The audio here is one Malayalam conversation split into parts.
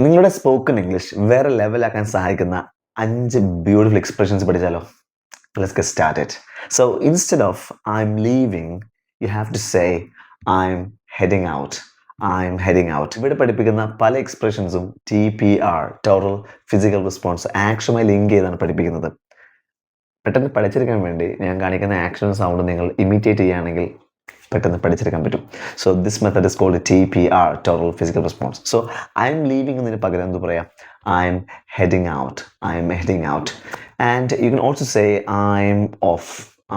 നിങ്ങളുടെ സ്പോക്കൺ ഇംഗ്ലീഷ് വേറെ ലെവലാക്കാൻ സഹായിക്കുന്ന 5 ബ്യൂട്ടിഫുൾ എക്സ്പ്രഷൻസ് പഠിച്ചാലോ? Let's get started. So instead of I'm leaving, you have to say I'm heading out. I'm heading out. ഇവിടെ പഠിപ്പിക്കുന്ന പല എക്സ്പ്രഷൻസും TPR, Total Physical Response, ആക്ഷനുമായി ലിങ്ക് ചെയ്താണ് പഠിപ്പിക്കുന്നത്. പെട്ടെന്ന് പഠിച്ചെടുക്കാൻ വേണ്ടി ഞാൻ കാണിക്കുന്ന ആക്ഷൻ സൗണ്ട് നിങ്ങൾ ഇമിറ്റേറ്റ് ചെയ്യുകയാണെങ്കിൽ പെട്ടെന്ന് പഠിച്ചെടുക്കാൻ പറ്റും. So this method is called TPR, Total Physical Response. So I'm leaving എന്നതിന് പകരം എന്ത് പറയാം? I'm heading out. I'm heading out. And you can also say I'm off.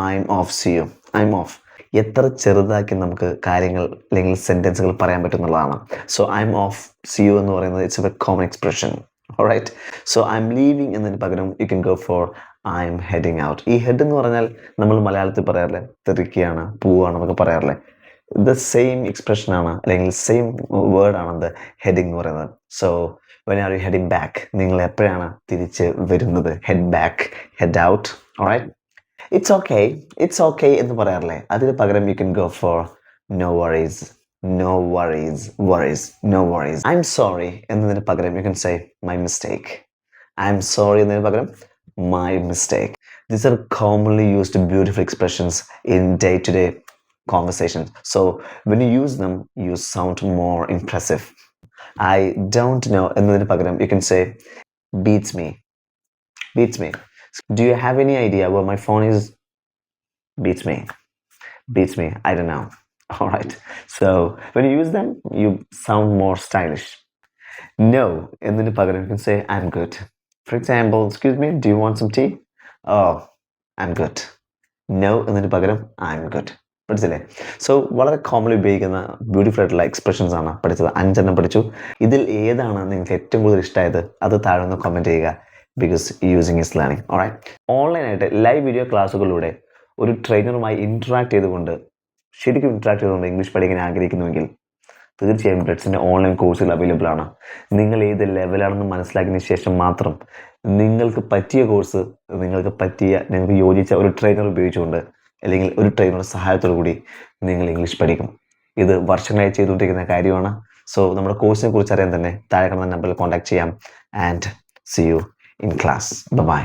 I'm off. See you. I'm off. എത്ര ചെറുതാക്കി നമുക്ക് കാര്യങ്ങൾ അല്ലെങ്കിൽ സെൻറ്റൻസുകൾ പറയാൻ പറ്റുന്നുള്ളതാണ്. So I'm off. See you എന്ന് പറയുന്നത് it's a common expression. Alright. So I'm leaving എന്നതിന് പകരം you can go four I M heading out. ഈ ഹെഡ് എന്ന് പറഞ്ഞാൽ നമ്മൾ മലയാളത്തിൽ പറയാറില്ലേ, തെറിക്കുകയാണ്, പോവുകയാണ് എന്നൊക്കെ പറയാറില്ലേ. ദ സെയിം എക്സ്പ്രഷനാണ് അല്ലെങ്കിൽ സെയിം വേർഡാണ് ദ ഹെഡിങ് എന്ന് പറയുന്നത്. So when are you heading back? നിങ്ങൾ എപ്പോഴാണ് തിരിച്ച് വരുന്നത്? Head back, head out. Alright. It's okay. It's okay എന്ന് പറയാറില്ലേ, അതിന് പകരം you can go for no worries. No worries. Worries. No worries. I'm sorry എന്നതിന് പകരം you can say my mistake. I'm sorry എന്നതിന് പകരം my mistake. These are commonly used beautiful expressions in day-to-day conversations. So when you use them, you sound more impressive. I don't know എന്നതിന് പകരം you can say beats me. Beats me. Do you have any idea where my phone is? Beats me. Beats me. I don't know. All right. So when you use them, you sound more stylish. No എന്നതിന് പകരം you can say I'm good. For example, excuse me, do you want some tea? Oh, I'm good. No എന്നതിന് പകരം I'm good. പഠിച്ചില്ലേ? സോ വളരെ കോമൺലി ഉപയോഗിക്കുന്ന ബ്യൂട്ടിഫുൾ ആയിട്ടുള്ള എക്സ്പ്രഷൻസ് ആണ് പഠിച്ചത്. 5 എണ്ണം പഠിച്ചു. ഇതിൽ ഏതാണ് നിങ്ങൾക്ക് ഏറ്റവും കൂടുതൽ ഇഷ്ടമായത്? അത് താഴെ ഒന്ന് കമൻറ്റ് ചെയ്യുക. Because using is learning. Alright. ഓൺലൈനായിട്ട് ലൈവ് വീഡിയോ ക്ലാസ്സുകളിലൂടെ ഒരു ട്രെയിനറുമായി ഇൻട്രാക്ട് ചെയ്തുകൊണ്ട് ഇംഗ്ലീഷ് പഠിക്കാൻ ആഗ്രഹിക്കുന്നുവെങ്കിൽ തീർച്ചയായും ബ്രെഡ്സിൻ്റെ ഓൺലൈൻ കോഴ്സുകൾ അവൈലബിൾ ആണ്. നിങ്ങൾ ഏത് ലെവലാണെന്ന് മനസ്സിലാക്കിയതിന് ശേഷം മാത്രം നിങ്ങൾക്ക് പറ്റിയ കോഴ്സ്, നിങ്ങൾക്ക് യോജിച്ച ഒരു ട്രെയിനർ ഉപയോഗിച്ചുകൊണ്ട് അല്ലെങ്കിൽ ഒരു ട്രെയിനറുടെ സഹായത്തോടു കൂടി നിങ്ങൾ ഇംഗ്ലീഷ് പഠിക്കും. ഇത് വർഷങ്ങളായി ചെയ്തുകൊണ്ടിരിക്കുന്ന കാര്യമാണ്. സോ നമ്മുടെ കോഴ്സിനെ കുറിച്ച് അറിയാൻ തന്നെ താഴെ കാണുന്ന നമ്പറിൽ കോൺടാക്ട് ചെയ്യാം. And see you in class. By.